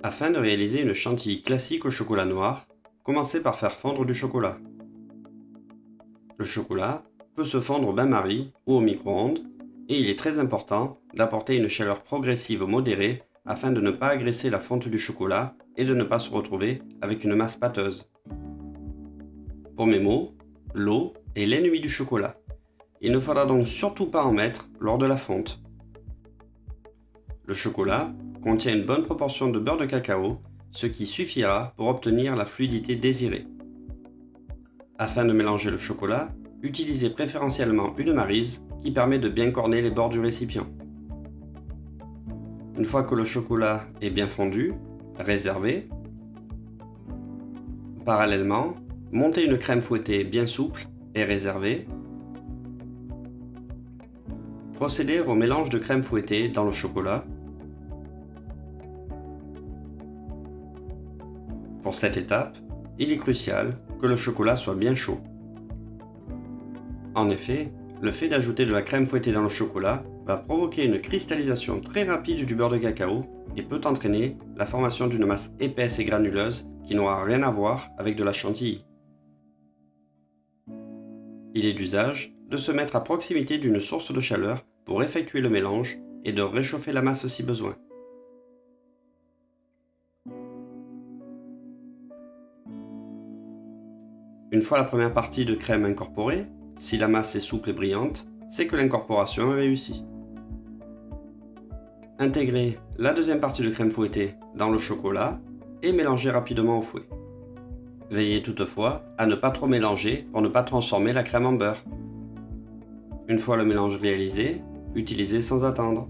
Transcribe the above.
Afin de réaliser une chantilly classique au chocolat noir, commencez par faire fondre du chocolat. Le chocolat peut se fondre au bain-marie ou au micro-ondes et il est très important d'apporter une chaleur progressive modérée afin de ne pas agresser la fonte du chocolat et de ne pas se retrouver avec une masse pâteuse. Pour mes mots, l'eau est l'ennemi du chocolat. Il ne faudra donc surtout pas en mettre lors de la fonte. Le chocolat contient une bonne proportion de beurre de cacao, ce qui suffira pour obtenir la fluidité désirée. Afin de mélanger le chocolat, utilisez préférentiellement une maryse qui permet de bien corner les bords du récipient. Une fois que le chocolat est bien fondu, réservez. Parallèlement, montez une crème fouettée bien souple et réservez. Procédez au mélange de crème fouettée dans le chocolat. Pour cette étape, il est crucial que le chocolat soit bien chaud. En effet, le fait d'ajouter de la crème fouettée dans le chocolat va provoquer une cristallisation très rapide du beurre de cacao et peut entraîner la formation d'une masse épaisse et granuleuse qui n'aura rien à voir avec de la chantilly. Il est d'usage de se mettre à proximité d'une source de chaleur pour effectuer le mélange et de réchauffer la masse si besoin. Une fois la première partie de crème incorporée, si la masse est souple et brillante, c'est que l'incorporation est réussie. Intégrez la deuxième partie de crème fouettée dans le chocolat et mélangez rapidement au fouet. Veillez toutefois à ne pas trop mélanger pour ne pas transformer la crème en beurre. Une fois le mélange réalisé, utilisez sans attendre.